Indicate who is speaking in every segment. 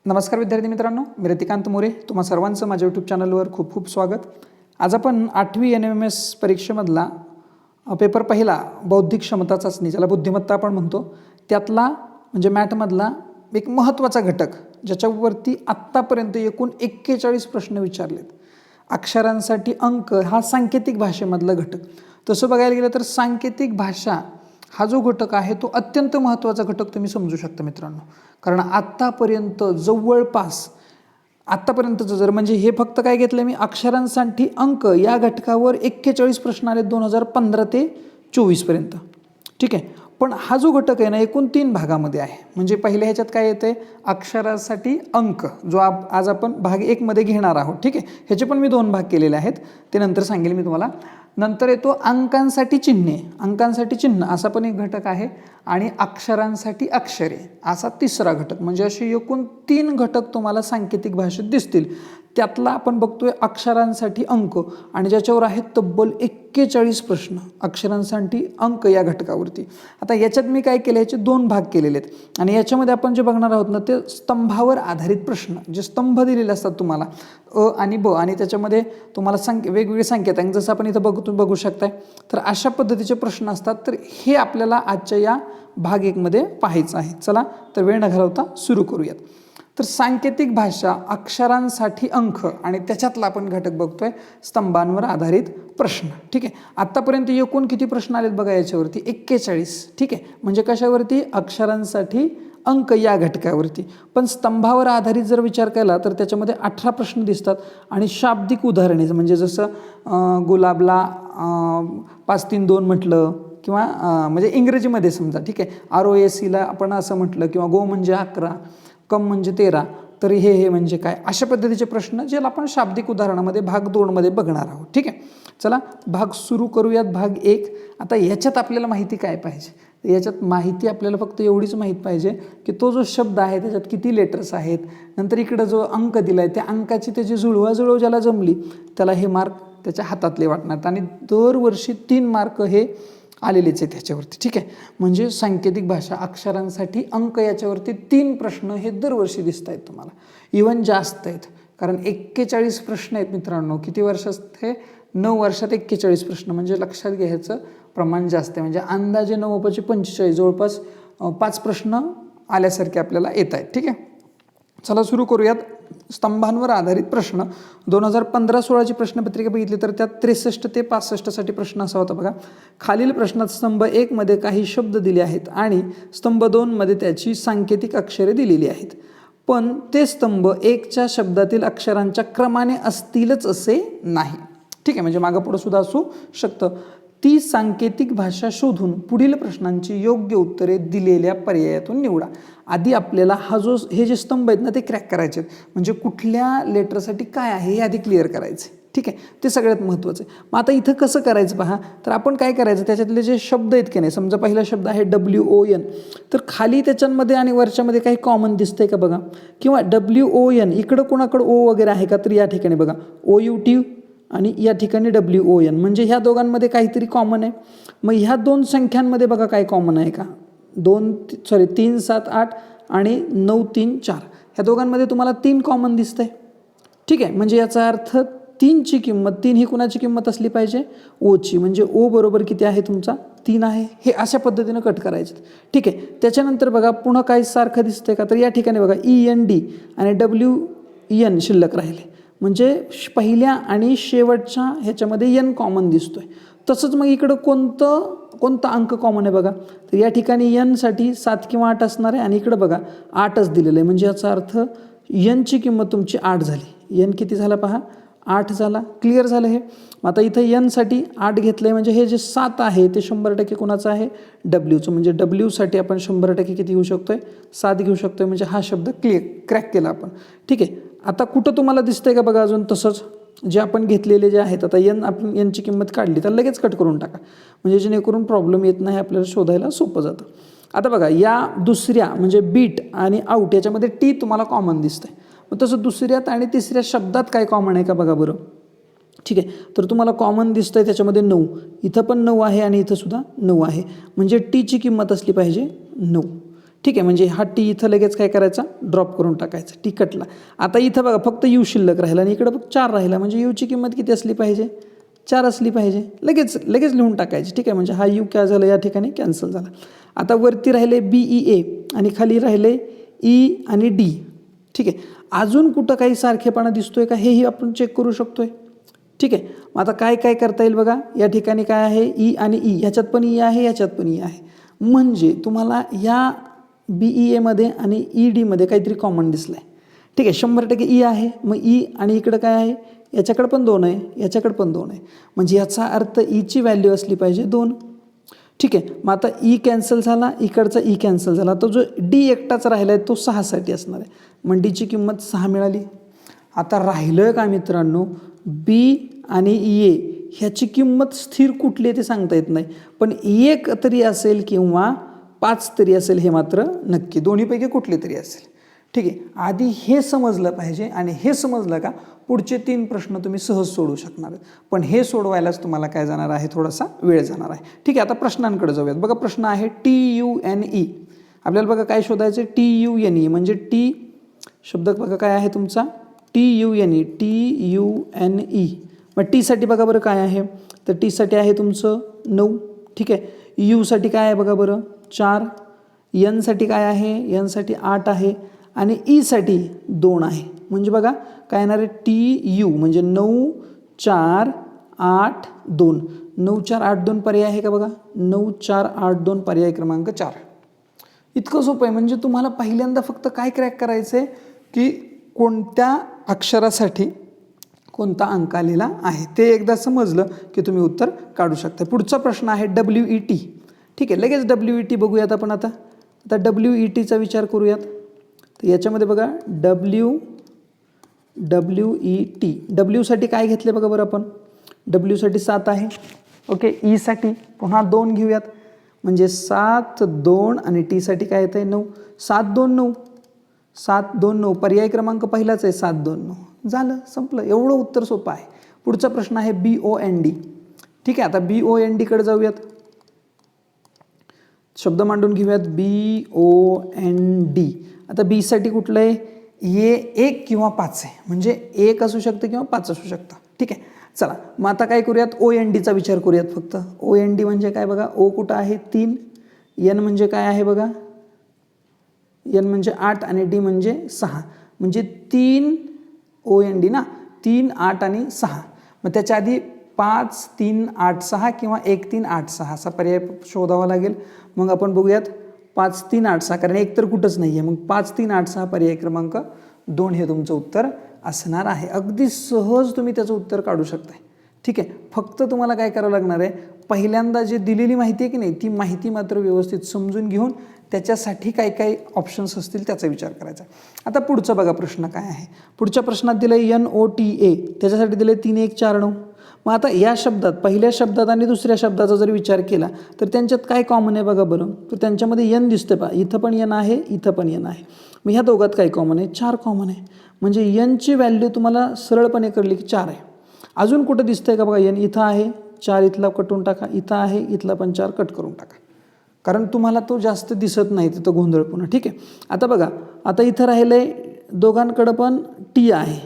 Speaker 1: नमस्कार विद्यार्थी मित्रांनो, मी रतिकांत मोरे. तुम्हा सर्वांचं माझ्या यूट्यूब चॅनलवर खूप खूप स्वागत. आज आपण 8वी NMMS परीक्षेमधला पेपर पहिला बौद्धिक क्षमता चाचणी, ज्याला बुद्धिमत्ता आपण म्हणतो, त्यातला म्हणजे मॅथमधला एक महत्त्वाचा घटक ज्याच्यावरती आत्तापर्यंत एकूण 41 प्रश्न विचारलेत. अक्षरांसाठी अंक हा सांकेतिक भाषेमधला घटक. तसं बघायला गेलं तर सांकेतिक भाषा हा जो घटक आहे तो अत्यंत महत्त्वाचा घटक तुम्ही समजू शकता मित्रांनो. कारण आत्तापर्यंत जवळपास आत्तापर्यंतचं जर म्हणजे हे फक्त काय घेतलं मी अक्षरांसाठी अंक या घटकावर 41 प्रश्न आले 2015 ते 24 पर्यंत. ठीक आहे. पण हा जो घटक आहे ना एकूण 3 भागामध्ये आहे. म्हणजे पहिल्या ह्याच्यात काय येते अक्षरासाठी अंक, जो आज आपण भाग 1 मध्ये घेणार आहोत. ठीक आहे. ह्याचे पण मी 2 भाग केलेले आहेत, ते नंतर सांगेल मी तुम्हाला. नंतर येतो अंकांसाठी चिन्हे, अंकांसाठी चिन्ह असा पण एक घटक आहे, आणि अक्षरांसाठी अक्षरे असा तिसरा घटक. म्हणजे असे एकूण 3 घटक तुम्हाला सांकेतिक भाषेत दिसतील. त्यातला आपण बघतोय अक्षरांसाठी अंक, आणि ज्याच्यावर आहेत तब्बल 41 प्रश्न अक्षरांसाठी अंक या घटकावरती. आता याच्यात मी काय केलं, याचे 2 भाग केलेले आहेत, आणि याच्यामध्ये आपण जे बघणार आहोत ना ते स्तंभावर आधारित प्रश्न. जे स्तंभ दिलेले असतात तुम्हाला अ आणि ब, आणि त्याच्यामध्ये तुम्हाला वेगवेगळे संकेत आहे, जसं आपण इथं बघू शकताय. तर अशा पद्धतीचे प्रश्न असतात. तर हे आपल्याला आजच्या या भाग 1 मध्ये पाहायचं आहे. चला तर वेळ न घालवता सुरू करूयात. तर सांकेतिक भाषा, अक्षरांसाठी अंक, आणि त्याच्यातला आपण घटक बघतोय स्तंभांवर आधारित प्रश्न. ठीक आहे. आत्तापर्यंत एकूण किती प्रश्न आलेत बघा याच्यावरती 41. ठीक आहे. म्हणजे कशावरती अक्षरांसाठी अंक या घटकावरती. पण स्तंभावर आधारित जर विचार केला तर त्याच्यामध्ये 18 प्रश्न दिसतात, आणि शाब्दिक उदाहरणे म्हणजे जसं गुलाबला 5-3-2 म्हटलं, किंवा म्हणजे इंग्रजीमध्ये समजा. ठीक आहे. ROACला आपण असं म्हटलं, किंवा गो म्हणजे 11, कम म्हणजे 13, तर हे म्हणजे काय, अशा पद्धतीचे प्रश्न ज्याला आपण शाब्दिक उदाहरणामध्ये भाग 2 मध्ये बघणार आहोत. ठीक आहे. चला भाग सुरू करूयात. भाग 1. आता याच्यात आपल्याला माहिती काय पाहिजे, याच्यात माहिती आपल्याला फक्त एवढीच माहीत पाहिजे की तो जो शब्द आहे त्याच्यात किती लेटर्स आहेत, नंतर इकडं जो अंक दिला आहे त्या अंकाची त्याची जुळवाजुळव ज्याला जमली त्याला हे मार्क त्याच्या हातातले वाटणार. आणि दरवर्षी 3 मार्क हे आलेलेच आहेत ह्याच्यावरती. ठीक आहे. म्हणजे सांकेतिक भाषा, अक्षरांसाठी अंक याच्यावरती 3 प्रश्न हे दरवर्षी दिसत आहेत तुम्हाला. इव्हन जास्त आहेत, कारण 41 प्रश्न आहेत मित्रांनो. किती वर्षात हे 9 वर्षात 41 प्रश्न, म्हणजे लक्षात घ्यायचं प्रमाण जास्त आहे. म्हणजे अंदाजे 9×45 जवळपास 5 प्रश्न आल्यासारखे आपल्याला येत आहेत. ठीक आहे. चला सुरू करूयात. स्तंभांवर आधारित प्रश्न 2015-16ची प्रश्नपत्रिका बघितली तर त्यात 63 ते 65 साठी प्रश्न असा होता बघा. खालील प्रश्नात स्तंभ 1 मध्ये काही शब्द दिले आहेत आणि स्तंभ 2 मध्ये त्याची सांकेतिक अक्षरे दिलेली आहेत, पण ते स्तंभ 1च्या शब्दातील अक्षरांच्या क्रमाने असतीलच असे नाही. ठीक आहे. म्हणजे मागं पुढं सुद्धा असू शकतं. ती सांकेतिक भाषा शोधून पुढील प्रश्नांची योग्य उत्तरे दिलेल्या पर्यायातून निवडा. आधी आपल्याला हे जे स्तंभ आहेत ना ते क्रॅक करायचे आहेत. म्हणजे कुठल्या लेटरसाठी काय आहे हे आधी क्लिअर करायचे. ठीक आहे. ते सगळ्यात महत्त्वाचं आहे. मग आता इथं कसं करायचं पहा. तर आपण काय करायचं, त्याच्यातले जे शब्द आहेत की नाही, समजा पहिला शब्द आहे WON, तर खाली त्याच्यामध्ये आणि वरच्यामध्ये काही कॉमन दिसतंय का बघा, किंवा WON इकडं कोणाकडं O वगैरे आहे का, तर या ठिकाणी बघा OUT आणि या ठिकाणी WON, म्हणजे ह्या दोघांमध्ये काहीतरी कॉमन आहे. मग ह्या 2 संख्यांमध्ये बघा काय कॉमन आहे का, 3, 7, 8 आणि 9, 3, 4 ह्या दोघांमध्ये तुम्हाला 3 कॉमन दिसतंय. ठीक आहे. म्हणजे याचा अर्थ 3ची किंमत, 3 ही कुणाची किंमत असली पाहिजे, ओची. म्हणजे O बरोबर किती आहे तुमचा 3 आहे. हे अशा पद्धतीनं कट करायचं. ठीक आहे. त्याच्यानंतर बघा पुन्हा काही सारखं दिसतंय का, तर या ठिकाणी बघा END आणि WN शिल्लक राहिले. म्हणजे पहिल्या आणि शेवटच्या ह्याच्यामध्ये N कॉमन दिसतोय. तसंच मग इकडं कोणता अंक कॉमन आहे बघा, तर या ठिकाणी N साठी 7 किंवा 8 असणार आहे, आणि इकडं बघा 8च दिलेलं आहे. म्हणजे याचा अर्थ Nची किंमत तुमची 8 झाली. N किती झाला पहा, 8 झाला. क्लिअर झालं हे. आता इथं N साठी 8 घेतलं आहे, म्हणजे हे जे 7 आहे ते 100% कोणाचं आहे, Wचं. म्हणजे W साठी आपण 100% किती घेऊ शकतोय, 7 घेऊ शकतोय. म्हणजे हा शब्द क्रॅक केला आपण. ठीक आहे. आता कुठं तुम्हाला दिसतंय का बघा अजून तसंच जे आपण घेतलेले जे आहेत. आता आपण Nची किंमत काढली तर लगेच कट करून टाका, म्हणजे जेणेकरून प्रॉब्लेम येत नाही, आपल्याला शोधायला सोपं जातं. आता बघा या दुसऱ्या म्हणजे बीट आणि आउट याच्यामध्ये T तुम्हाला कॉमन दिसतंय. मग तसं दुसऱ्यात आणि तिसऱ्या शब्दात काय कॉमन आहे का बघा बरं. ठीक आहे. तर तुम्हाला कॉमन दिसतंय त्याच्यामध्ये 9, इथं पण 9 आहे आणि इथं सुद्धा 9 आहे. म्हणजे Tची किंमत असली पाहिजे 9. ठीक आहे, म्हणजे हा टी इथं लगेच काय करायचा, ड्रॉप करून टाकायचा, टी कटला. आता इथं बघा फक्त यू शिल्लक राहिला आणि इकडं फक्त 4 राहिला, म्हणजे यूची किंमत किती असली पाहिजे, 4 असली पाहिजे. लगेच लिहून टाकायची. ठीक आहे, म्हणजे हा यू काय झाला या ठिकाणी कॅन्सल झाला. आता वरती राहिले BEA आणि खाली राहिले ई आणि डी. ठीक आहे, अजून कुठं काही सारखेपणा दिसतोय का हेही आपण चेक करू शकतोय. ठीक आहे, मग आता काय करता येईल बघा, या ठिकाणी काय आहे, ई आणि ई, ह्याच्यात पण ई आहे, ह्याच्यात पण ई आहे. म्हणजे तुम्हाला या BEAमध्ये आणि EDमध्ये काहीतरी कॉमन दिसलं आहे. ठीक आहे, 100% ई आहे. मग ई आणि इकडं काय आहे, याच्याकडे पण 2 आहे, याच्याकडे पण 2 आहे. म्हणजे याचा अर्थ ईची व्हॅल्यू असली पाहिजे 2. ठीक आहे, मग आता ई कॅन्सल झाला, इकडचा ई कॅन्सल झाला, तो जो डी एकटाच राहिला आहे तो 6साठी असणार आहे. मग डीची किंमत 6 मिळाली. आता राहिलं का मित्रांनो, बी आणि ए ह्याची किंमत स्थिर कुठली आहे ते सांगता येत नाही, पण 1 तरी असेल किंवा 5 तरी असेल हे मात्र नक्की, दोन्हीपैकी कुठली तरी असेल. ठीक आहे, आधी हे समजलं पाहिजे आणि हे समजलं का पुढचे 3 प्रश्न तुम्ही सहज सोडवू शकणार आहेत. पण हे सोडवायलाच तुम्हाला काय जाणार आहे, थोडासा वेळ जाणार आहे. ठीक आहे, आता प्रश्नांकडे जाऊयात. बघा प्रश्न आहे TUNE. आपल्याला बघा काय शोधायचं, TUNE म्हणजे टी शब्द बघा काय आहे तुमचा, TUNE. मग टीसाठी बघा बरं काय आहे, तर टीसाठी आहे तुमचं 9. ठीक आहे, यूसाठी काय आहे बघा बरं 4, एनसाठी काय आहे, एनसाठी 8 आहे आणि ईसाठी 2 आहे. म्हणजे बघा काय येणार आहे, TU म्हणजे 9 4 8 2. 9 4 8 2 पर्याय आहे का बघा, 9 4 8 2 पर्याय क्रमांक 4. इतकं सोपं आहे. म्हणजे तुम्हाला पहिल्यांदा फक्त काय क्रॅक करायचं आहे की कोणत्या अक्षरासाठी कोणता अंक आलेला आहे ते एकदा समजलं की तुम्ही उत्तर काढू शकता. पुढचा प्रश्न आहे WET. ठीक आहे, लगेच WET बघूयात आपण. आता WETचा विचार करूयात. तर याच्यामध्ये बघा WET, डब्ल्यूसाठी काय घेतले बघा बरं आपण, डब्ल्यूसाठी 7 आहे. ओके, ईसाठी पुन्हा 2 घेऊयात, म्हणजे 7 2 आणि टीसाठी काय येतं आहे 9. 7 2 9, 7 2 9 पर्याय क्रमांक पहिलाच आहे, 7 2 9. झालं, संपलं. एवढं उत्तर सोपं आहे. पुढचा प्रश्न आहे BOND. ठीक आहे, आता BONDकडे जाऊयात. शब्द मांडून घेऊयात BOND. आता बीसाठी कुठलं आहे, ये 1 किंवा 5 आहे, म्हणजे 1 असू शकतं किंवा 5 असू शकतं. ठीक आहे, चला मग आता काय करूयात, ONDचा विचार करूयात फक्त. OND म्हणजे काय बघा, ओ कुठं आहे 3, एन म्हणजे काय आहे बघा, एन म्हणजे 8 आणि डी म्हणजे 6, म्हणजे 3 OND ना, 3 8 आणि 6. मग त्याच्या आधी 5 3 8 6 किंवा 1 3 8 6 असा पर्याय शोधावा लागेल. मग आपण बघूयात 5 3 8 6, कारण 1 तर कुठंच नाही आहे. मग 5 3 8 6 पर्याय क्रमांक 2 हे तुमचं उत्तर असणार आहे. अगदी सहज तुम्ही त्याचं उत्तर काढू शकताय. ठीक आहे, फक्त तुम्हाला काय करावं लागणार आहे, पहिल्यांदा जे दिलेली माहिती आहे की नाही ती माहिती मात्र व्यवस्थित समजून घेऊन त्याच्यासाठी काय काय ऑप्शन्स असतील त्याचा विचार करायचा. आता पुढचा बघा प्रश्न काय आहे. पुढच्या प्रश्नात दिलं आहे NOTA, त्याच्यासाठी दिलं आहे 3 1 4 9. मग आता या शब्दात पहिल्या शब्दात आणि दुसऱ्या शब्दाचा जर विचार केला तर त्यांच्यात काय कॉमन आहे बघा बरं, तर त्यांच्यामध्ये एन दिसतं पहा, इथं पण एन आहे, इथं पण एन आहे. मग ह्या दोघात काय कॉमन आहे, 4 कॉमन आहे. म्हणजे एनची व्हॅल्यू तुम्हाला सरळपणे कळली की 4 आहे. अजून कुठं दिसतंय का बघा, एन इथं आहे, 4 इथला कटून टाका, इथं आहे, इथला पण 4 कट करून टाका, कारण तुम्हाला तो जास्त दिसत नाही तिथं गोंधळ पुन्हा. ठीक आहे, आता बघा, आता इथं राहिलं आहे दोघांकडं पण टी आहे.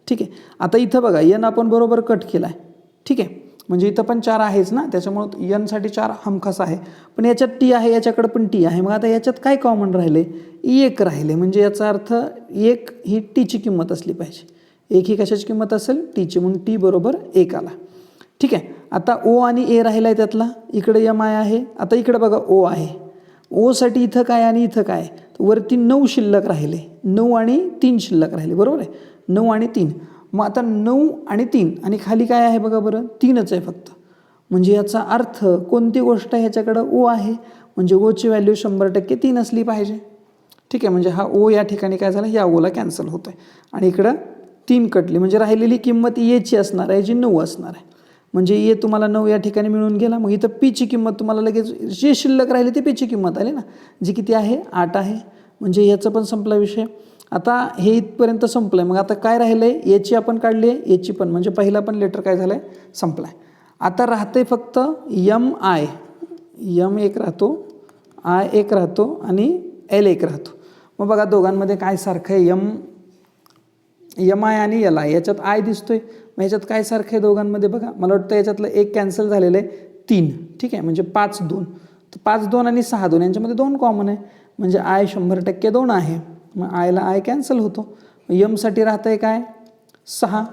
Speaker 1: ठीक आहे, आता इथं बघा एन आपण बरोबर कट केला आहे. ठीक आहे, म्हणजे इथं पण 4 आहेच ना, त्याच्यामुळं एनसाठी 4 हमखास आहे. पण याच्यात टी आहे, याच्याकडं पण टी आहे. मग आता याच्यात काय कॉमन राहिले, 1 राहिले. म्हणजे याचा अर्थ 1 ही टीची किंमत असली पाहिजे. 1 ही कशाची किंमत असेल, टीची, म्हणून टी बरोबर 1 आला. ठीक आहे, आता ओ आणि ए राहिला आहे त्यातला, इकडे एम आय आहे. आता इकडे बघा ओ आहे, ओसाठी इथं काय आणि इथं काय, वरती 9 शिल्लक राहिले, 9 आणि 3 शिल्लक राहिले, बरोबर आहे, 9 आणि 3. मग आता 9 आणि 3 आणि खाली काय आहे बघा बरं, 3च आहे फक्त. म्हणजे याचा अर्थ कोणती गोष्ट आहे, ह्याच्याकडं ओ आहे, म्हणजे ओची व्हॅल्यू 100% 3 असली पाहिजे. ठीक आहे, म्हणजे हा ओ या ठिकाणी काय झाला, या ओला कॅन्सल होतोय आणि इकडं 3 कटली, म्हणजे राहिलेली किंमत एची असणार आहे, जी 9 असणार आहे. म्हणजे ए तुम्हाला 9 या ठिकाणी मिळून गेला. मग इथं पीची किंमत तुम्हाला लगेच जे शिल्लक राहिली ती पीची किंमत आली ना, जी किती आहे 8 आहे. म्हणजे याचा पण संपला विषय. आता हे इथपर्यंत संपलं आहे. मग आता काय राहिलं आहे, याची आपण काढली आहे, याची पण, म्हणजे पहिला पण लेटर काय झालं आहे, संपला आहे. आता राहते फक्त एम आय, एम 1 राहतो, आय 1 राहतो आणि L1 राहतो. मग बघा दोघांमध्ये काय सारखं आहे, यम आय आणि यल आय, याच्यात आय दिसतोय. मग याच्यात काय सारखं आहे दोघांमध्ये बघा, मला वाटतं याच्यातलं एक कॅन्सल झालेलं आहे 3. ठीक आहे, म्हणजे 5 2. तर 5 2 आणि 6 2 यांच्यामध्ये 2 कॉमन आहे, म्हणजे आय 100% 2 आहे. मग आयला आय कॅन्सल होतो. यमसाठी राहतं आहे काय 6,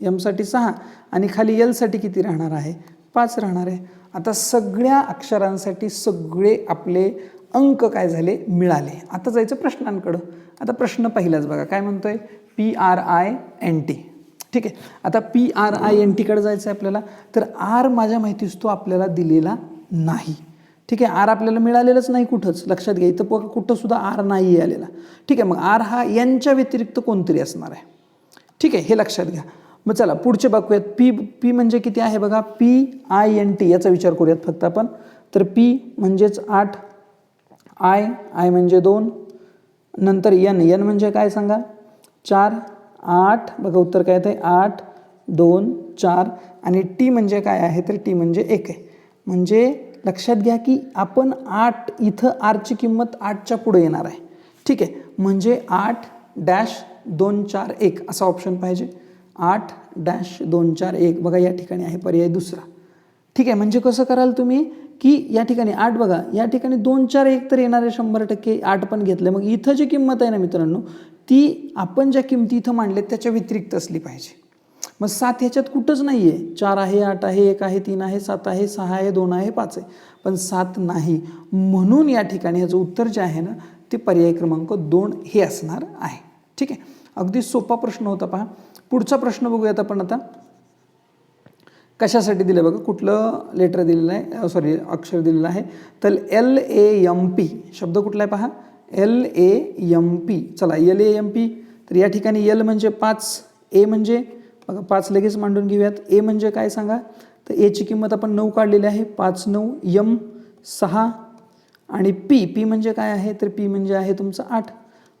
Speaker 1: यमसाठी 6 आणि खाली यलसाठी किती राहणार आहे 5 राहणार आहे. आता सगळ्या अक्षरांसाठी सगळे आपले अंक काय झाले मिळाले. आता जायचं प्रश्नांकडं. आता प्रश्न पहिलाच बघा काय म्हणतोय, PRINT. ठीक आहे, आता PRINTकडे जायचं आहे आपल्याला. तर आर माझ्या माहितीस तो आपल्याला दिलेला नाही. ठीक आहे, आर आपल्याला मिळालेलंच नाही कुठंच, लक्षात घ्या. इथं बघा कुठं सुद्धा आर नाही आलेला. ठीक आहे, मग आर हा यांच्या व्यतिरिक्त कोणतरी असणार आहे. ठीक आहे, हे लक्षात घ्या. मग चला पुढचे बघूयात. पी म्हणजे किती आहे बघा, PINT याचा विचार करूयात फक्त आपण. तर P म्हणजेच 8, आय म्हणजे 2, नंतर N म्हणजे काय सांगा 4, 8 बघा उत्तर काय येतं 8 2 4 आणि T म्हणजे काय आहे तर T म्हणजे 1 आहे. म्हणजे लक्षात घ्या की आपण 8 इथं आरची किंमत 8च्या पुढे येणार आहे. ठीक आहे, म्हणजे 8-241 असा ऑप्शन पाहिजे. 8-241 बघा या ठिकाणी आहे पर्याय दुसरा. ठीक आहे, म्हणजे कसं कराल तुम्ही की या ठिकाणी 8 बघा, या ठिकाणी 241 तर येणार आहे 100%, 8 पण घेतलं. मग इथं जी किंमत आहे ना मित्रांनो, ती आपण ज्या किमती इथं मांडल्यात त्याच्या व्यतिरिक्त असली पाहिजे. मग 7 ह्याच्यात कुठंच नाही आहे. 4 आहे, 8 आहे, 1 आहे, 3 आहे, 7 आहे, 6 आहे, 2 आहे, 5 आहे, पण 7 नाही. म्हणून या ठिकाणी ह्याचं उत्तर जे आहे ना ते पर्याय क्रमांक 2 हे असणार आहे. ठीक आहे, अगदी सोपा प्रश्न होता पहा. पुढचा प्रश्न बघूयात आपण आता. कशासाठी दिलं बघा, कुठलं लेटर दिलेलं आहे, सॉरी अक्षर दिलेलं आहे. तर LAMP शब्द कुठला आहे पहा, LAMP. चला LAMP. तर या ठिकाणी L म्हणजे 5, A म्हणजे बघा 5 लगेच मांडून घेऊयात. A म्हणजे काय सांगा, तर A ची किंमत आपण 9 काढलेली आहे, 5 9, M 6 आणि P म्हणजे काय आहे तर P म्हणजे आहे तुमचं 8,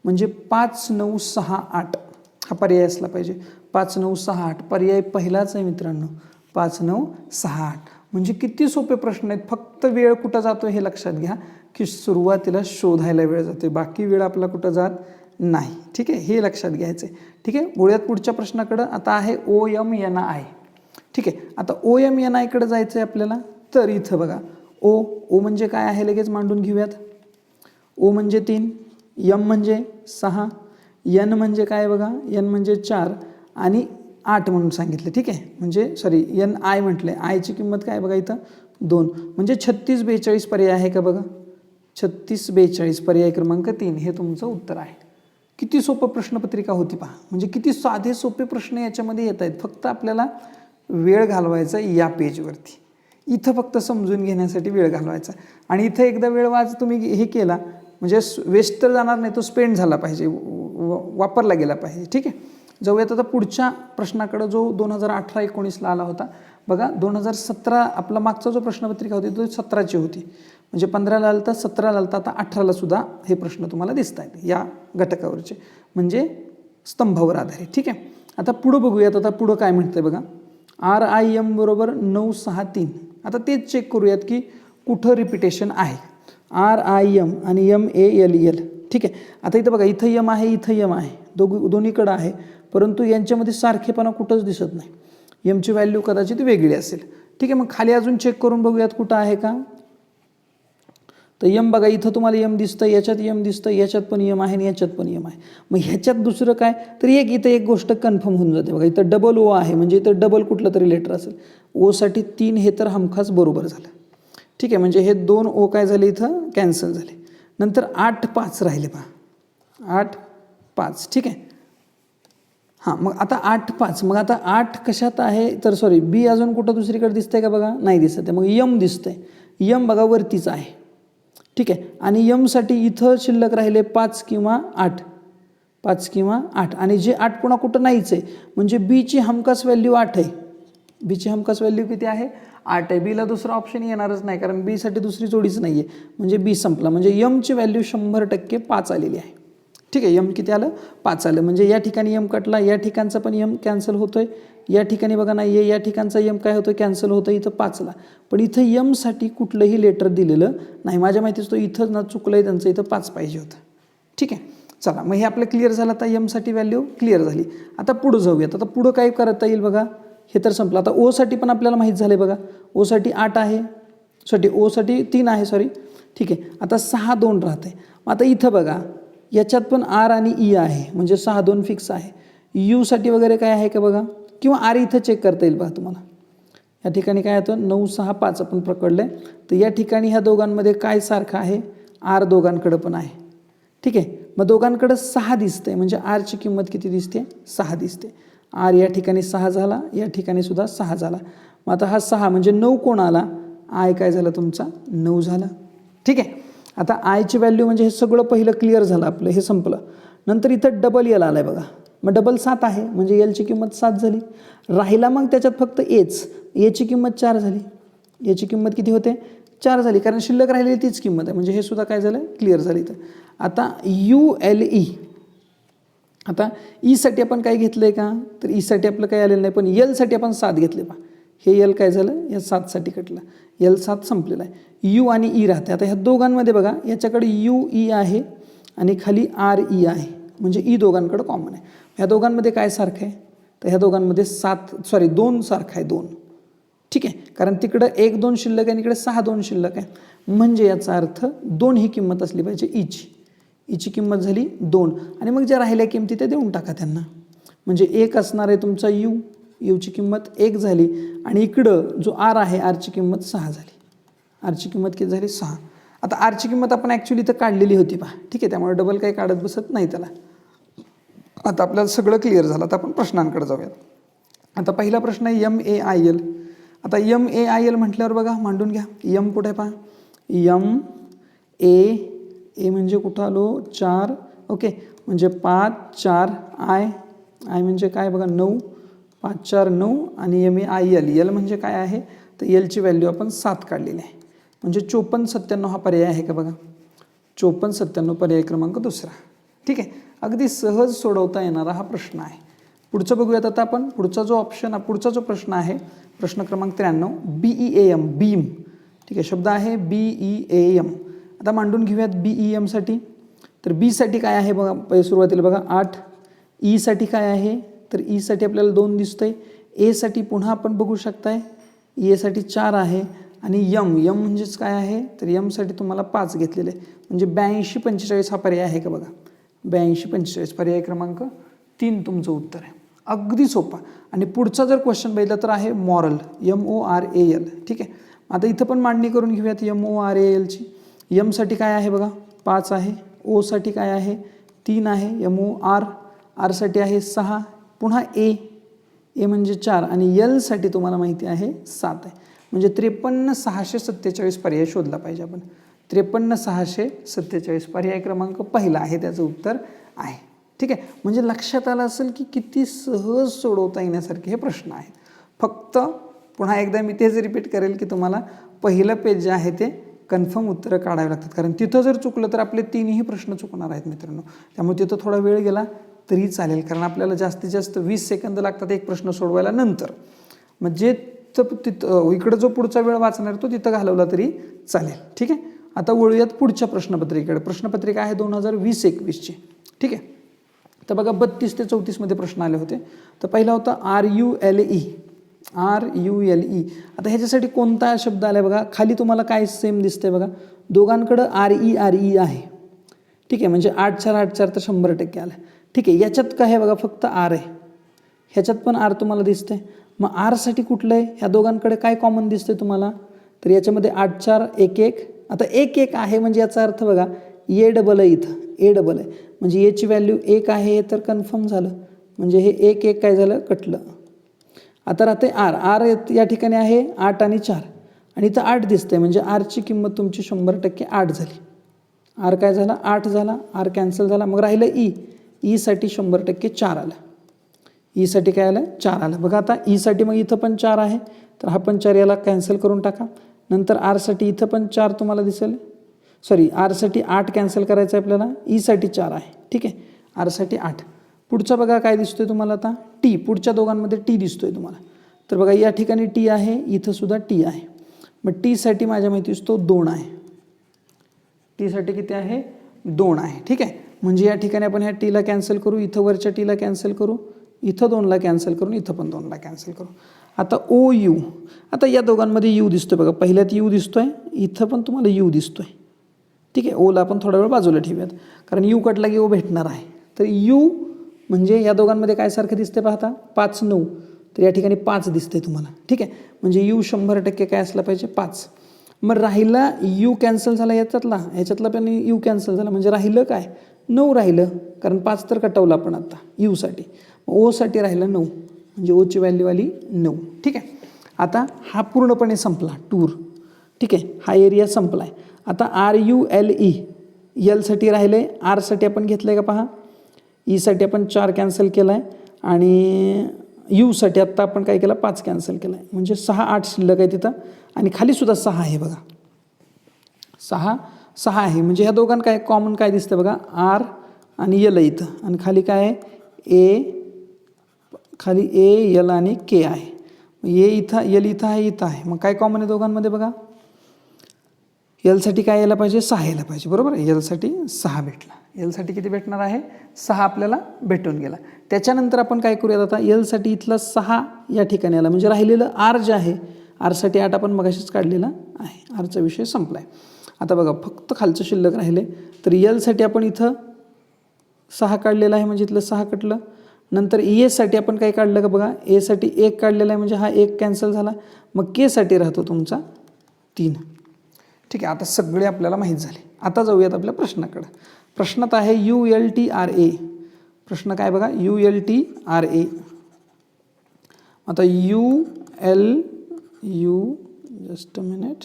Speaker 1: म्हणजे 5 9 6 8 हा पर्याय असला पाहिजे. 5 9 6 8 पर्याय पहिलाच आहे मित्रांनो, 5 9 6 8. म्हणजे किती सोपे प्रश्न आहेत. फक्त वेळ कुठं जातो हे लक्षात घ्या की सुरुवातीला शोधायला वेळ जाते, बाकी वेळ आपला कुठं जात नाही. ठीक आहे, हे लक्षात घ्यायचं आहे. ठीक आहे, बोलूयात पुढच्या प्रश्नाकडं. आता आहे OMNI. ठीक आहे, आता OMNI कडे जायचं आहे आपल्याला. तर इथं बघा O म्हणजे काय आहे लगेच मांडून घेऊयात. O म्हणजे 3, M म्हणजे 6, N म्हणजे काय बघा, N म्हणजे 4 आणि 8 म्हणून सांगितले. ठीक आहे, म्हणजे सॉरी NI म्हटले, आयची किंमत काय बघा इथं 2, म्हणजे 36 42 पर्याय आहे का बघा, 36 42 पर्याय क्रमांक 3 हे तुमचं उत्तर आहे. किती सोपं प्रश्नपत्रिका होती पहा. म्हणजे किती साधे सोपे प्रश्न याच्यामध्ये येत आहेत. फक्त आपल्याला वेळ घालवायचा या पेजवरती. इथं फक्त समजून घेण्यासाठी वेळ घालवायचा आणि इथं एकदा वेळ तुम्ही हे केला म्हणजे वेस्ट तर जाणार नाही, तो स्पेंड झाला पाहिजे, वापरला गेला पाहिजे. ठीक आहे, जाऊयात आता पुढच्या प्रश्नाकडे जो 2018-19ला आला होता बघा. 2017 आपला मागचा जो प्रश्नपत्रिका होती तो 17ची होती, म्हणजे 15ला आलं तर 17ला आलं तर आता 18ला सुद्धा हे प्रश्न तुम्हाला दिसत आहेत या घटकावरचे, म्हणजे स्तंभावर आधारित. ठीक आहे, आता पुढं बघूयात. आता पुढं काय म्हणतंय बघा, RIM बरोबर 963. आता तेच चेक करूयात की कुठं रिपिटेशन आहे. RIM आणि MALEL. ठीक आहे, आता इथं बघा इथं यम आहे, इथं यम आहे, दोन्हीकडं आहे, परंतु यांच्यामध्ये सारखेपणा कुठंच दिसत नाही. यमची व्हॅल्यू कदाचित वेगळी असेल. ठीक आहे, मग खाली अजून चेक करून बघूयात कुठं आहे का. तर यम बघा इथं तुम्हाला यम दिसतं, याच्यात यम दिसतं, याच्यात पण यम आहे आणि याच्यात पण यम आहे. मग ह्याच्यात दुसरं काय तर इथं एक गोष्ट कन्फर्म होऊन जाते बघा. इथं डबल O आहे, म्हणजे इथं डबल कुठलं तरी लेटर असेल. ओसाठी 3 हे तर हमखास बरोबर झालं. ठीक आहे, म्हणजे हे 2 O काय झाले इथं कॅन्सल झाले. नंतर 8 5 राहिले पहा, 8 5. ठीक आहे, हां मग आता 8 5, मग आता 8 कशात आहे तर सॉरी B अजून कुठं दुसरीकडे दिसतंय का बघा, नाही दिसत आहे. मग यम दिसतंय, यम बघा वरतीच आहे. ठीक आहे, आणि यमसाठी इथं शिल्लक राहिले 5 किंवा 8, 5 किंवा 8 आणि जे 8 पुन्हा कुठं नाहीच आहे, म्हणजे Bची हमखास व्हॅल्यू 8 आहे. Bची हमखास व्हॅल्यू किती आहे 8 आहे. Bला दुसरा ऑप्शन येणारच नाही, कारण Bसाठी दुसरी जोडीच नाही आहे, म्हणजे B संपला. म्हणजे यमची व्हॅल्यू 100% 5 आलेली आहे. ठीक आहे, यम किती आलं 5 आलं, म्हणजे या ठिकाणी यम कटला, या ठिकाणचा पण यम कॅन्सल होतोय, या ठिकाणी बघा ना या ठिकाणचा यम काय होतं कॅन्सल होतं इथं 5ला, पण इथं यमसाठी कुठलंही लेटर दिलेलं नाही. माझ्या माहितीच तो इथं ना चुकलं आहे त्यांचं, इथं 5 पाहिजे होतं. ठीक आहे, चला मग हे आपलं क्लिअर झालं. आता यमसाठी व्हॅल्यू क्लिअर झाली. आता पुढं जाऊयात. आता पुढं काय करता येईल बघा, हे तर संपलं. आता ओसाठी पण आपल्याला माहीत झालं आहे बघा, ओसाठी 8 आहे, ओसाठी 3 आहे सॉरी. ठीक आहे, आता 6 2 राहते. मग आता इथं बघा याच्यात पण आर आणि ई आहे, म्हणजे 6 2 फिक्स आहे. यूसाठी वगैरे काय आहे का बघा, किंवा आर इथं चेक करता येईल बघा तुम्हाला. या ठिकाणी काय होतं 9 6 5 आपण पकडलं आहे. तर या ठिकाणी ह्या दोघांमध्ये काय सारखं आहे, आर दोघांकडं पण आहे. ठीक आहे, मग दोघांकडं 6 दिसते, म्हणजे आरची किंमत किती दिसते 6 दिसते. आर या ठिकाणी 6 झाला, या ठिकाणी सुद्धा 6 झाला. मग आता हा 6 म्हणजे 9 कोण आला, आय काय झाला तुमचा 9 झाला. ठीक आहे, आता आयची व्हॅल्यू म्हणजे हे सगळं पहिलं क्लिअर झालं आपलं, हे संपलं. नंतर इथं डबल यल आला आहे बघा, मग डबल 7 आहे म्हणजे एलची किंमत 7 झाली. राहिला मग त्याच्यात फक्त एची किंमत 4 झाली. याची किंमत किती होते 4 झाली, कारण शिल्लक राहिलेली तीच किंमत आहे, म्हणजे हे सुद्धा काय झालं क्लिअर झालं इथं. आता ULE, आता ईसाठी आपण काय घेतलं आहे का, तर ईसाठी आपलं काही आलेलं नाही, पण एलसाठी आपण 7 घेतले पहा. हे यल काय झालं या 7साठी कटलं, यल 7 संपलेला आहे. यू आणि ई राहते. आता ह्या दोघांमध्ये बघा याच्याकडे UE आहे आणि खाली RE आहे, म्हणजे ई दोघांकडे कॉमन आहे. ह्या दोघांमध्ये काय सारखं आहे, तर ह्या दोघांमध्ये 2 सारखं आहे 2. ठीक आहे, कारण तिकडं 1 2 शिल्लक आहे आणि इकडे 6 2 शिल्लक आहे, म्हणजे याचा अर्थ 2 ही किंमत असली पाहिजे ईची किंमत झाली 2. आणि मग ज्या राहिल्या किमती ते देऊन टाका त्यांना, म्हणजे 1 असणार आहे तुमचा यूची किंमत 1 झाली, आणि इकडं जो आर आहे आरची किंमत 6 झाली. आरची किंमत किती झाली 6. आता आरची किंमत आपण ॲक्च्युली इथं काढलेली होती पहा. ठीक आहे, त्यामुळे डबल काही काढत बसत नाही त्याला. आता आपल्याला सगळं क्लिअर झालं. आता आपण प्रश्नांकडे जाऊयात. आता पहिला प्रश्न आहे MAIL. आता MAIL म्हटल्यावर बघा मांडून घ्या. यम कुठे पहा, ए म्हणजे कुठं आलो 4. ओके, म्हणजे 5 4 आय म्हणजे काय बघा 9, 5 4 9, आणि MAIL म्हणजे काय आहे, तर एलची व्हॅल्यू आपण 7 काढलेली आहे, म्हणजे 54 97 हा पर्याय आहे का बघा. 54 97 पर्याय क्रमांक दुसरा. ठीक आहे, अगदी सहज सोडवता येणारा हा प्रश्न आहे. पुढचं बघूयात आता आपण. पुढचा जो प्रश्न आहे प्रश्न क्रमांक 93, BEAM बीम. ठीक आहे, शब्द आहे BEAM. आता मांडून घेऊयात BEAMसाठी. तर बीसाठी काय आहे बघा, सुरुवातीला बघा 8. ईसाठी काय आहे, तर ईसाठी आपल्याला 2 दिसतंय. एसाठी पुन्हा आपण बघू शकताय एसाठी 4 आहे, आणि यम म्हणजेच काय आहे, तर यमसाठी तुम्हाला 5 घेतलेले आहे, म्हणजे 82 45 हा पर्याय आहे का बघा. 82 45 पर्याय क्रमांक 3 तुमचं उत्तर आहे. अगदी सोपा. आणि पुढचा जर क्वेश्चन बघितला तर आहे मॉरल, MORAL. ठीक आहे, आता इथं पण मांडणी करून घेऊयात MORALची. यमसाठी काय आहे बघा 5 आहे, ओसाठी काय आहे 3 आहे, MOR आरसाठी आहे 6, पुन्हा ए म्हणजे 4, आणि एलसाठी तुम्हाला माहिती आहे 7 आहे, म्हणजे 53 647 पर्याय शोधला पाहिजे आपण. 53 647 पर्याय क्रमांक पहिला आहे त्याचं उत्तर आहे. ठीक आहे, म्हणजे लक्षात आलं असेल की किती सहज सोडवता येण्यासारखे हे प्रश्न आहेत. फक्त पुन्हा एकदा मी तेच रिपीट करेल की तुम्हाला पहिलं पेज जे आहे ते कन्फर्म उत्तरं काढावे लागतात, कारण तिथं जर चुकलं तर आपले 3ही प्रश्न चुकणार आहेत मित्रांनो. त्यामुळे तिथं थोडा वेळ गेला तरी चालेल, कारण आपल्याला जास्तीत जास्त 20 सेकंद लागतात एक प्रश्न सोडवायला. नंतर म्हणजे तिथं इकडं जो पुढचा वेळ वाचणार तो तिथं घालवला तरी चालेल. ठीक आहे, आता वळूयात पुढच्या प्रश्नपत्रिकेकडे. प्रश्नपत्रिका आहे 2020-21ची. ठीक आहे, तर बघा 32 ते 34 मध्ये प्रश्न आले होते. तर पहिला होता RULE. आता ह्याच्यासाठी कोणता शब्द आला बघा, खाली तुम्हाला काय सेम दिसतंय बघा, दोघांकडं RE आहे. ठीक आहे, म्हणजे 8 4 8 4 तर 100% आलं. ठीक आहे, याच्यात काय आहे बघा, फक्त आर आहे, ह्याच्यात पण आर तुम्हाला दिसतंय. मग आरसाठी कुठलं आहे, ह्या दोघांकडे काय कॉमन दिसतंय तुम्हाला, तर याच्यामध्ये 8 4 1 1. आता 1 1 आहे म्हणजे याचा अर्थ बघा ए डबल आहे, इथं ए डबल आहे, म्हणजे एची व्हॅल्यू 1 आहे, तर कन्फर्म झालं, म्हणजे हे 1 1 काय झालं कटलं. आता राहते आर या ठिकाणी आहे 8 आणि 4, आणि इथं 8 दिसतंय, म्हणजे आरची किंमत तुमची 100% 8 झाली. आर काय झाला 8 झाला, आर कॅन्सल झाला. मग राहिलं ईसाठी 100% 4 आला. ईसाठी काय आलं 4 आलं बघा. आता ईसाठी मग इथं पण 4 आहे, तर हा पण 4 याला कॅन्सल करून टाका. नंतर आरसाठी इथं पण 4 तुम्हाला दिसेल, सॉरी आरसाठी 8 कॅन्सल करायचं आहे आपल्याला, ईसाठी 4 आहे. ठीक आहे, आरसाठी 8. पुढचा बघा काय दिसतोय तुम्हाला आता, टी. पुढच्या दोघांमध्ये टी दिसतोय तुम्हाला. तर बघा या ठिकाणी टी आहे, इथं सुद्धा टी आहे. मग टीसाठी माझ्या माहितीस तो 2 आहे. टीसाठी किती आहे, 2 आहे. ठीक आहे, म्हणजे या ठिकाणी आपण ह्या टीला कॅन्सल करू, इथं वरच्या टीला कॅन्सल करू, इथं 2ला कॅन्सल करून इथं पण 2ला कॅन्सल करू. आता ओ यू, आता या दोघांमध्ये यू दिसतोय बघा, पहिल्यात यू दिसतोय, इथं पण तुम्हाला यू दिसतोय. ठीक आहे, ओला आपण थोडा वेळ बाजूला ठेवूयात, कारण यू कटला की ओ भेटणार आहे. तर यू म्हणजे या दोघांमध्ये काय सारखं दिसते पाहता, 5 9, तर या ठिकाणी 5 दिसते तुम्हाला. ठीक आहे, म्हणजे यू 100% काय असला पाहिजे, 5. मग राहिला यू कॅन्सल झाला ह्याच्यातला पण यू कॅन्सल झाला, म्हणजे राहिलं काय, 9 राहिलं, कारण 5 तर कटवलं आपण आता यूसाठी. ओसाठी राहिलं 9, म्हणजे ओची व्हॅल्यू आली 9. ठीक आहे, आता हा पूर्णपणे संपला टूर. ठीक आहे, हा एरिया संपला आहे. आता RULE, एलसाठी राहिले आहे, आरसाठी आपण घेतलं आहे का पहा, ईसाठी आपण 4 कॅन्सल केला आहे, आणि यूसाठी आत्ता आपण काय केलं, 5 कॅन्सल केला आहे, म्हणजे 6 8 शिल्लक आहे तिथं. आणि खालीसुद्धा 6 आहे बघा, 6 आहे. म्हणजे ह्या दोघांना काय कॉमन काय दिसतं बघा, आर आणि यल इथं, आणि खाली काय आहे, खाली ए यल आणि के आहे. ए इथं, यल इथं आहे, इथं आहे. मग काय कॉमन आहे दोघांमध्ये बघा, एलसाठी काय यायला पाहिजे, 6 यायला पाहिजे, बरोबर आहे. एलसाठी 6 भेटला. एलसाठी किती भेटणार आहे, 6 आपल्याला भेटून गेला. त्याच्यानंतर आपण काय करूयात आता, एलसाठी इथला 6 या ठिकाणी आला, म्हणजे राहिलेलं आर जे आहे, आरसाठी 8 आपण मगाशीच काढलेला आहे. आरचा विषय संपला आहे. आता बघा फक्त खालचं शिल्लक राहिले, तर एलसाठी आपण इथं 6 काढलेला आहे, म्हणजे इथलं 6 कटलं. नंतर एसाठी आपण काय काढलं का बघा, एसाठी 1 काढलेला आहे, म्हणजे हा 1 कॅन्सल झाला. मग केसाठी राहतो तुमचा 3. ठीक आहे, आता सगळे आपल्याला माहीत झाले. आता जाऊयात आपल्या प्रश्नाकडे. प्रश्नात आहे ULTRA. प्रश्न काय बघा, ULTRA. आता जस्ट अ मिनिट,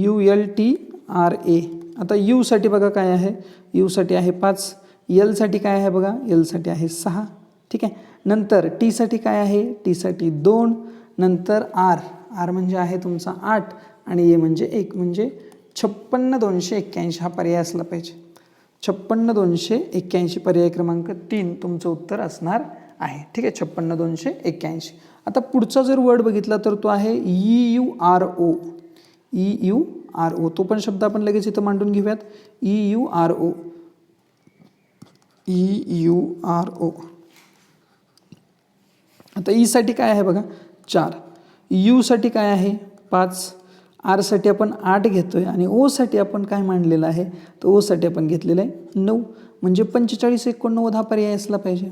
Speaker 1: ULTRA. आता यूसाठी बघा काय आहे, यूसाठी आहे 5, एलसाठी काय आहे बघा, एलसाठी आहे 6. ठीक आहे, नंतर टीसाठी काय आहे, टीसाठी 2, नंतर आर म्हणजे आहे तुमचा 8, आणि ए म्हणजे 1, म्हणजे 56 281 हा पर्याय असला पाहिजे. 56 281 पर्याय क्रमांक 3 तुमचं उत्तर असणार आहे. ठीक आहे, 56 281. आता पुढचा जर वर्ड बघितला तर तो आहे EURO. EURO, तो पण शब्द आपण लगेच इथं मांडून घेऊयात. EURO. आता ईसाठी काय आहे बघा, 4, यूसाठी काय आहे 5, आरसाठी आपण 8 घेतोय, आणि ओसाठी आपण काय मांडलेलं आहे, तर ओसाठी आपण घेतलेलं आहे 9, म्हणजे 45 89 हा पर्याय असला पाहिजे.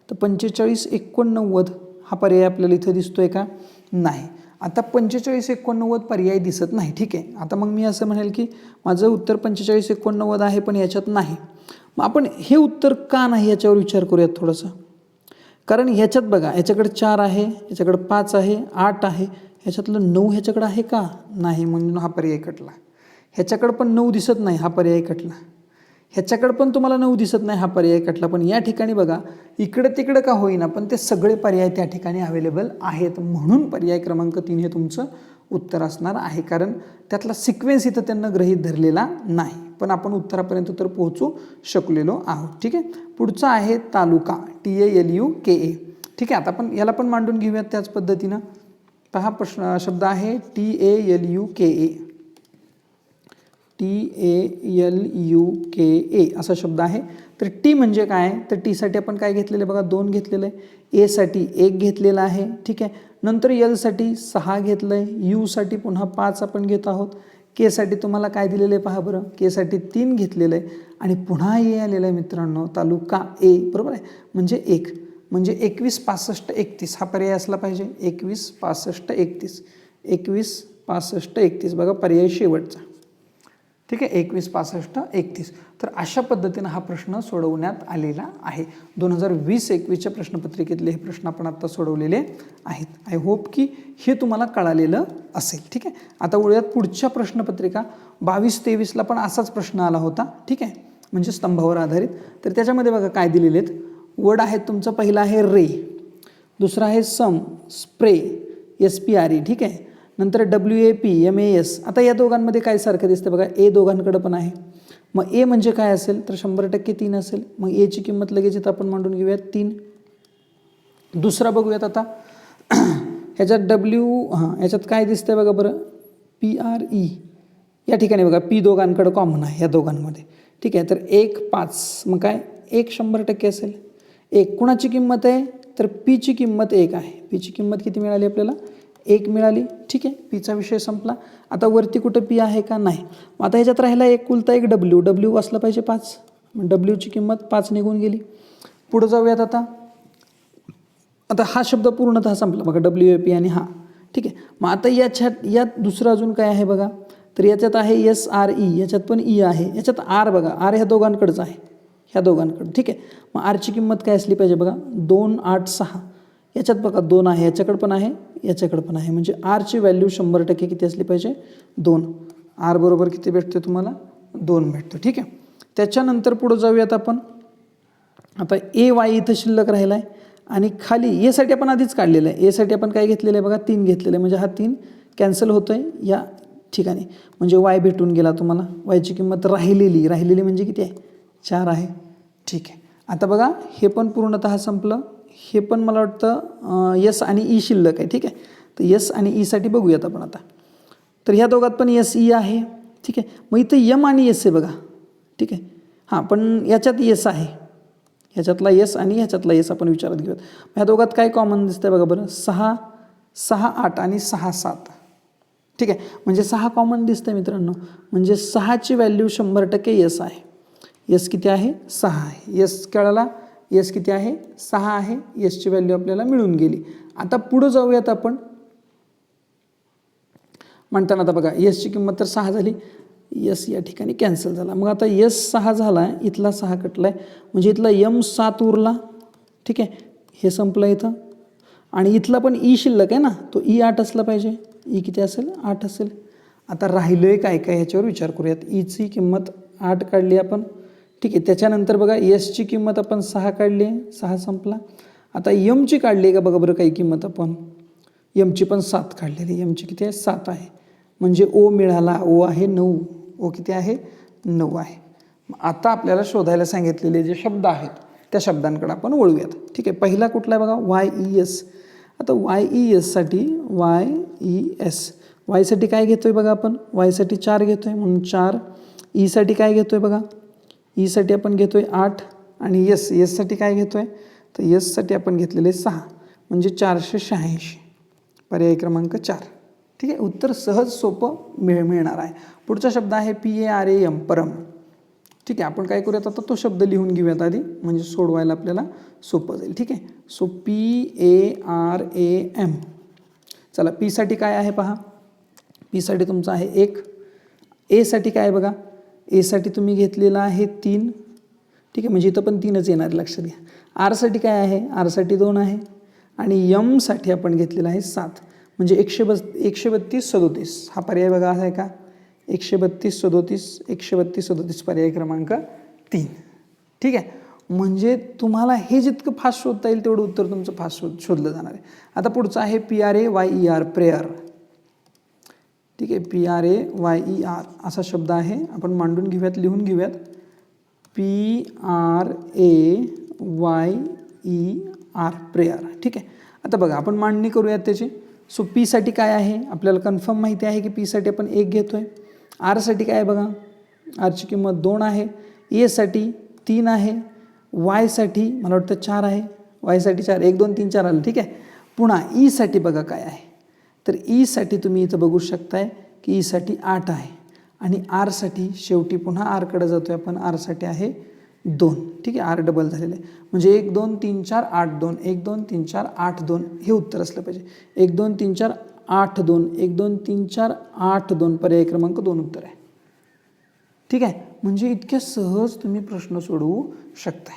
Speaker 1: तर 45 89 हा पर्याय आपल्याला इथं दिसतोय का, नाही. आता 45 89 पर्याय दिसत नाही. ठीक आहे, आता मग मी असं म्हणेल की माझं उत्तर 45 89 आहे, पण याच्यात नाही. मग आपण हे उत्तर का नाही याच्यावर विचार करूयात थोडंसं. कारण ह्याच्यात बघा, याच्याकडे 4 आहे, याच्याकडे 5 आहे, 8 आहे, ह्याच्यातलं 9 ह्याच्याकडे आहे का, नाही, म्हणून हा पर्याय कटला. ह्याच्याकडे पण 9 दिसत नाही, हा पर्याय कटला. ह्याच्याकडे पण तुम्हाला 9 दिसत नाही, हा पर्याय कटला. पण या ठिकाणी बघा, इकडे तिकडे का होईना, पण ते सगळे पर्याय त्या ठिकाणी अवेलेबल आहेत, म्हणून पर्याय क्रमांक 3 हे तुमचं उत्तर असणार आहे. कारण त्यातला सिक्वेन्स इथं त्यांना गृहीत धरलेला नाही, पण आपण उत्तरापर्यंत तर पोहोचू शकलेलो आहोत. ठीक आहे, पुढचा आहे तालुका, TALUKA. ठीक आहे, आता आपण याला पण मांडून घेऊयात त्याच पद्धतीनं. पहा शब्द आहे TALUKA. TALUKA असा शब्द आहे. तर टी म्हणजे काय, तर टीसाठी आपण काय घेतलेलं आहे बघा, 2 घेतलेलं आहे, एसाठी 1 घेतलेला आहे. ठीक आहे, नंतर एलसाठी 6 घेतलं आहे, यूसाठी पुन्हा 5 आपण घेत आहोत, केसाठी तुम्हाला काय दिलेलं आहे पहा बरं, केसाठी 3 घेतलेलं आहे, आणि पुन्हा ए आलेलं आहे मित्रांनो, तालुका ए, बरोबर आहे, म्हणजे 1, म्हणजे 21 65 31 हा पर्याय असला पाहिजे. 21 65 31, 21 65 31 बघा पर्याय शेवटचा. ठीक आहे, 21 65 31. तर अशा पद्धतीनं हा प्रश्न सोडवण्यात आलेला आहे. 2020-21च्या प्रश्नपत्रिकेतले हे प्रश्न आपण आता सोडवलेले आहेत. आय होप की हे तुम्हाला कळालेलं असेल. ठीक आहे, आता वळूयात पुढच्या प्रश्नपत्रिका. 22-23ला पण असाच प्रश्न आला होता. ठीक आहे, म्हणजे स्तंभावर आधारित. तर त्याच्यामध्ये बघा काय दिलेले आहेत वर्ड आहेत. तुमचं पहिला आहे रे, दुसरा आहे सम, स्प्रे, SPRE. ठीक आहे, नंतर WAP, MAS. आता या दोघांमध्ये काय सारखं दिसतं बघा, ए दोघांकडे पण आहे, मग ए म्हणजे काय असेल तर 100% 3 असेल. मग एची किंमत लगेच इथं आपण मांडून घेऊयात 3. दुसरा बघूयात आता. ह्याच्यात ह्याच्यात काय दिसतंय बघा बरं, PRE या ठिकाणी बघा पी दोघांकडे कॉमन आहे या दोघांमध्ये. ठीक आहे, तर 1 5 मग काय 1 100% असेल. 1 कुणाची किंमत आहे तर पीची किंमत 1 आहे. पीची किंमत किती मिळाली आपल्याला 1 मिळाली. ठीक आहे, पीचा विषय संपला. आता वरती कुठं पी आहे का नाही. मग आता ह्याच्यात राहिला एकुलता एक डब्ल्यू असला पाहिजे 5. मग डब्ल्यूची किंमत 5 निघून गेली. पुढे जाऊयात आता. आता हा शब्द पूर्णतः संपला बघा WAP आणि हा. ठीक आहे, मग आता यात दुसरं अजून काय आहे बघा, तर याच्यात आहे SRE, याच्यात पण E आहे. याच्यात R बघा, R ह्या दोघांकडंच आहे, ह्या दोघांकडं. ठीक आहे, मग आरची किंमत काय असली पाहिजे बघा 2 8 6. याच्यात बघा 2 आहे, याच्याकडं पण आहे, याच्याकडं पण आहे. म्हणजे आरची व्हॅल्यू 100% किती असली पाहिजे 2. आर बरोबर किती भेटते तुम्हाला 2 भेटतं. ठीक आहे, त्याच्यानंतर पुढं जाऊयात आपण. आता AY इथं शिल्लक राहिला आहे आणि खाली एसाठी आपण आधीच काढलेलं आहे. एसाठी आपण काय घेतलेलं आहे बघा 3 घेतलेलं आहे. म्हणजे हा 3 कॅन्सल होतो आहे या ठिकाणी. म्हणजे Y भेटून गेला तुम्हाला. वायची किंमत राहिलेली म्हणजे किती आहे 4 आहे. ठीक आहे, आता बघा हे पण पूर्णतः संपलं. हे पण मला वाटतं S आणि E शिल्लक आहे. ठीक आहे, तर S आणि E साठी बघूयात आपण आता. तर ह्या दोघात पण SE आहे. ठीक आहे, मग इथं M आणि S आहे बघा. ठीक आहे, हां पण याच्यात S आहे, ह्याच्यातला S आणि ह्याच्यातला S आपण विचारात घेऊयात. ह्या दोघात काय कॉमन दिसतंय बघा बरं, 6 6 8 आणि 6 7. ठीक आहे, म्हणजे 6 कॉमन दिसतंय मित्रांनो. म्हणजे 6ची व्हॅल्यू 100% S आहे. S किती आहे 6 आहे. S कळाला, S किती आहे 6 आहे. Sची व्हॅल्यू आपल्याला मिळून गेली. आता पुढं जाऊयात आपण. म्हणताना आता बघा Sची किंमत तर 6 झाली, S या ठिकाणी कॅन्सल झाला. मग आता S 6 झाला आहे, इथला 6 कटला आहे, म्हणजे इथला M 7 उरला. ठीक आहे, हे संपलं इथं. आणि इथला पण E शिल्लक आहे ना, तो E 8 असला पाहिजे. E किती असेल 8 असेल. आता राहिलं आहे काय काय ह्याच्यावर विचार करूयात. Eची किंमत 8 काढली आपण. ठीक आहे, त्याच्यानंतर बघा Sची किंमत आपण 6 काढली आहे, 6 संपला. आता Mची काढली आहे का बघा बरं काही किंमत आपण. Mची पण 7 काढलेली. Mची किती आहे 7 आहे. म्हणजे O मिळाला. O आहे 9. O किती आहे 9 आहे. आता आपल्याला शोधायला सांगितलेले जे शब्द आहेत त्या शब्दांकडे आपण वळूयात. ठीक आहे, पहिला कुठला आहे बघा YES. आता YES साठी Y साठी काय घेतोय बघा आपण. Y साठी 4 घेतोय म्हणून 4. E साठी काय घेतोय बघा, E साठी आपण घेतोय 8. आणि S साठी काय घेतोय तर S साठी आपण घेतलेले 6. म्हणजे 486. पर्याय क्रमांक 4. ठीक आहे, उत्तर सहज सोपं मिळणार आहे. पुढचा शब्द आहे PARAM, परम. ठीक आहे, आपण काय करूयात आता तो शब्द लिहून घेऊयात आधी, म्हणजे सोडवायला आपल्याला सोपं जाईल. ठीक आहे, सो PARAM. चला, P साठी काय आहे पहा. P साठी तुमचं आहे 1. A साठी काय आहे बघा, A साठी तुम्ही घेतलेला आहे 3. ठीक आहे, म्हणजे इथं पण 3च येणार, लक्षात घ्या. R साठी काय आहे, R साठी 2 आहे. आणि M साठी आपण घेतलेला आहे 7. म्हणजे 132 37 हा पर्याय बघा आहे का, 132 37 132 37 पर्याय क्रमांक 3. ठीक आहे, म्हणजे तुम्हाला हे जितकं फास्ट शोधता येईल तेवढं उत्तर तुमचं फास्ट शोधलं जाणार आहे. आता पुढचं आहे PRAYER, प्रेयर. ठीक आहे, PRAYER असा शब्द आहे. आपण मांडून घेऊयात, लिहून घेऊयात. PRAYER, prayer. ठीक आहे, आता बघा आपण मांडणी करूयात त्याची. सो P साठी काय आहे आपल्याला कन्फर्म माहिती आहे की P साठी आपण 1 घेतोय. R साठी काय आहे बघा, R ची किंमत 2 आहे. A साठी 3 आहे. Y साठी मला वाटतं 4 आहे. Y साठी 4, 1 2 3 4 आलं. ठीक आहे, पुन्हा E साठी बघा काय आहे, तर E साठी तुम्ही इथं बघू शकताय की E साठी 8 आहे. आणि R साठी शेवटी पुन्हा R कडे जातोय आपण, R साठी आहे 2. ठीक आहे, R डबल झालेलं आहे. म्हणजे 1 2 3 4 8 2, 1 2 3 4 8 2 हे उत्तर असलं पाहिजे. 1 2 3 4 8 2, 1 2 3 4 8 2 पर्याय क्रमांक 2 उत्तर आहे. ठीक आहे, म्हणजे इतक्या सहज तुम्ही प्रश्न सोडवू शकताय.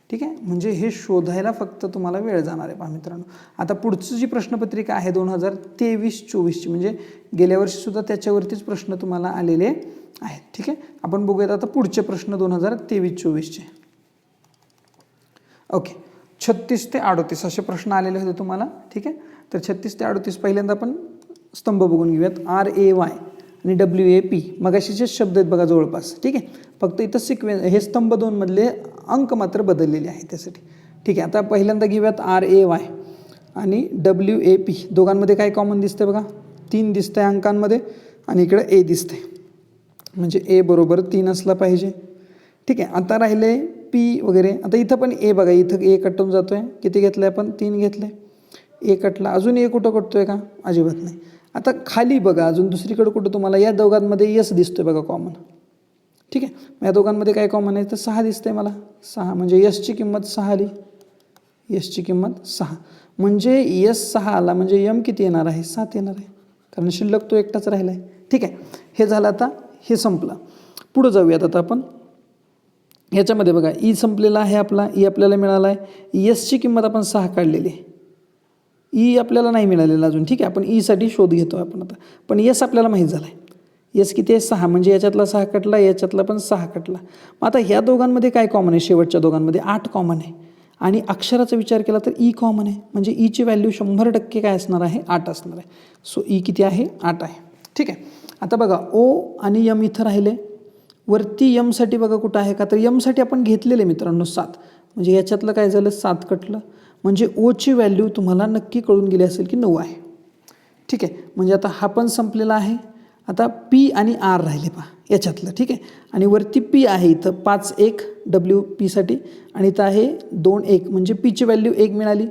Speaker 1: ठीक आहे, म्हणजे हे शोधायला फक्त तुम्हाला वेळ जाणार आहे पहा मित्रांनो. आता पुढची जी प्रश्नपत्रिका आहे 2023-24ची, म्हणजे गेल्या वर्षी सुद्धा त्याच्यावरतीच प्रश्न तुम्हाला आलेले आहेत. ठीक आहे, आपण बघूयात आता पुढचे प्रश्न 2023-24चे. ओके, 36 ते 38 असे प्रश्न आलेले होते तुम्हाला. ठीक आहे, तर 36 ते 38 पहिल्यांदा आपण स्तंभ बघून घेऊयात. RAY. आणि WAP मगाशीचे शब्द आहेत बघा जवळपास, ठीक आहे. फक्त इथं सिक्वेन्स हे स्तंभ 2 मधले अंक मात्र बदललेले आहेत त्यासाठी, ठीक आहे. आता पहिल्यांदा घेऊयात RAY आणि WAP, दोघांमध्ये काय कॉमन दिसतंय बघा, 3 दिसतंय अंकांमध्ये आणि इकडे A दिसतंय, म्हणजे A बरोबर 3 असला पाहिजे, ठीक आहे. आता राहिले P वगैरे. आता इथं पण A बघा, इथं A कटून जातोय, किती घेतलंय आपण, 3 घेतलंय, A कटला. अजून A कुठं कटतोय का, अजिबात नाही. आता खाली बघा, अजून दुसरीकडे कुठं तुम्हाला या दोघांमध्ये S दिसतोय बघा कॉमन, ठीक आहे. या दोघांमध्ये काय कॉमन आहे, तर 6 दिसतंय मला, 6 म्हणजे Sची किंमत 6 आली, Sची किंमत 6, म्हणजे S 6 आला म्हणजे M किती येणार आहे, 7 येणार आहे, कारण शिल्लक तो एकटाच राहिला आहे, ठीक आहे. हे झालं, आता हे संपलं. पुढं जाऊयात आता आपण. ह्याच्यामध्ये बघा E संपलेला आहे आपला, E आपल्याला मिळाला आहे. Sची किंमत आपण 6 काढलेली आहे, E आपल्याला नाही मिळालेला अजून, ठीक आहे. आपण Eसाठी शोध घेतो आपण आता, पण S आपल्याला माहीत झाला आहे. S किती आहे, 6, म्हणजे याच्यातला 6 कटला, याच्यातला पण 6 कटला. मग आता ह्या दोघांमध्ये काय कॉमन आहे, शेवटच्या दोघांमध्ये 8 कॉमन आहे, आणि अक्षराचा विचार केला तर E कॉमन आहे, म्हणजे Eची व्हॅल्यू 100% काय असणार आहे, 8 असणार आहे. सो E किती आहे, 8 आहे, ठीक आहे. आता बघा O आणि M इथं राहिले, वरती Mसाठी बघा कुठं आहे का, तर Mसाठी आपण घेतलेले मित्रांनो 7, म्हणजे याच्यातलं काय झालं, 7 कटलं, म्हणजे Oची व्हॅल्यू तुम्हाला नक्की कळून गेली असेल की 9 आहे, ठीक आहे. म्हणजे आता हा पण संपलेला आहे. आता P आणि R राहिले पहा याच्यातलं, ठीक आहे. आणि वरती P आहे इथं 5 1 WP साठी, आणि इथं आहे 2 1, म्हणजे Pची व्हॅल्यू 1 मिळाली.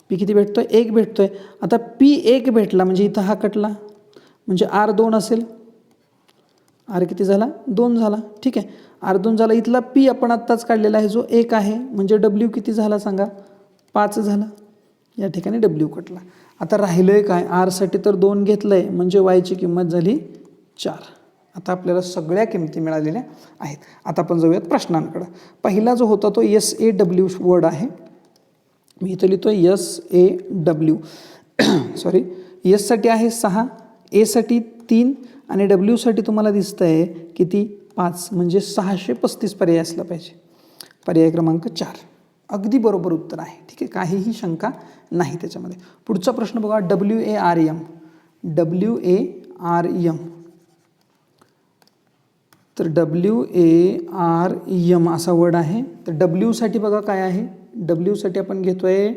Speaker 1: P किती भेटतोय, 1 भेटतोय. आता P 1 भेटला म्हणजे इथं हा कटला, म्हणजे R 2 असेल, R किती झाला, 2 झाला, ठीक आहे. R 2 झाला. इथला P आपण आत्ताच काढलेला आहे जो 1 आहे, म्हणजे W किती झाला सांगा, 5 झाला, या ठिकाणी W कटला. आता राहिलंय काय, R साठी तर 2 घेतलंय, म्हणजे Yची किंमत झाली 4. आता आपल्याला सगळ्या किमती मिळालेल्या आहेत. आता आपण जाऊयात प्रश्नांकडे. पहिला जो होता तो SAW वर्ड आहे, मी इथं लिहितोय SAW सॉरी. S साठी आहे 6, A साठी 3 आणि W साठी तुम्हाला दिसतंय किती, 5, म्हणजे 635 पर्याय असला पाहिजे. पर्याय क्रमांक 4 अगदी बरोबर उत्तर आहे, ठीक आहे, काहीही शंका नाही त्याच्यामध्ये. पुढचा प्रश्न बघा, WARM. WARM, तर WARM असा वर्ड आहे. तर W साठी बघा काय आहे, W साठी आपण घेतोय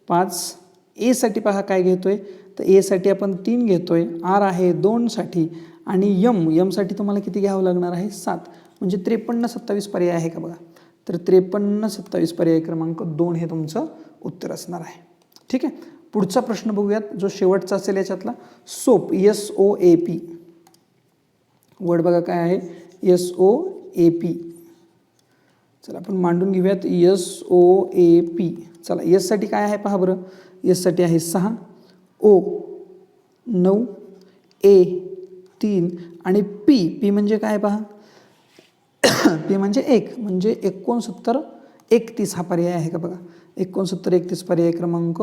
Speaker 1: 5, A साठी पहा काय घेतोय, तर A साठी आपण 3 घेतोय, R आहे 2 साठी, आणि M साठी तुम्हाला किती घ्यावं लागणार आहे, 7, म्हणजे 53 27 पर्याय आहे का बघा. तर 53 27 पर्याय क्रमांक 2 हे तुमचं उत्तर असणार आहे, ठीक आहे. पुढचा प्रश्न बघूयात, जो शेवटचा असेल याच्यातला. SOAP, SOAP वर्ड बघा काय आहे, SOAP. चला आपण मांडून घेऊयात, SOAP. चला S साठी काय आहे पहा बरं, S साठी आहे 6, O 9, A 3 आणि P म्हणजे काय पहा, P म्हणजे 1, म्हणजे 69 31 हा पर्याय आहे का बघा. 69 31 पर्याय क्रमांक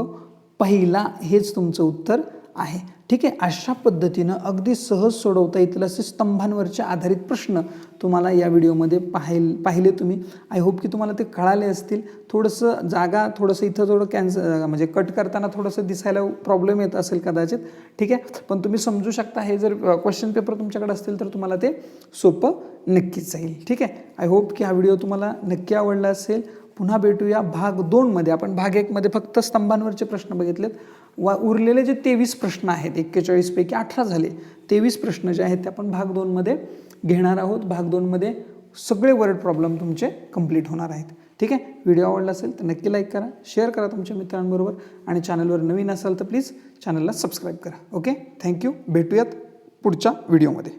Speaker 1: पहिला हेच तुमचं उत्तर आहे, ठीक आहे. अशा पद्धतीनं अगदी सहज सोडवता येतील असे स्तंभांवरचे आधारित प्रश्न तुम्हाला या व्हिडिओमध्ये पाहिले तुम्ही. आय होप की तुम्हाला ते कळाले असतील. थोडंसं जागा थोडंसं इथं थोडं म्हणजे कट करताना थोडंसं दिसायला प्रॉब्लेम येत असेल कदाचित, ठीक आहे, पण तुम्ही समजू शकता. हे जर क्वेश्चन पेपर तुमच्याकडे असतील तर तुम्हाला ते सोपं नक्कीच जाईल, ठीक आहे. आय होप की हा व्हिडिओ तुम्हाला नक्की आवडला असेल. पुन्हा भेटूया भाग 2 मध्ये. आपण भाग 1 मध्ये फक्त स्तंभांवरचे प्रश्न बघितलेत. उरलेले जे 23 प्रश्न आहेत, 41 पैकी 18 झाले, 23 प्रश्न जे आहेत ते आपण भाग 2 मध्ये घेणार आहोत. भाग 2 मध्ये सगळे वर्ड प्रॉब्लेम तुमचे कंप्लीट होणार आहेत, ठीक आहे. व्हिडिओ आवडला असेल तर नक्की लाईक करा, शेअर करा तुमच्या मित्रांबरोबर, आणि चॅनलवर नवीन असाल तर प्लीज चॅनलला सबस्क्राईब करा. Okay, thank you. भेटूयात पुढच्या व्हिडिओमध्ये.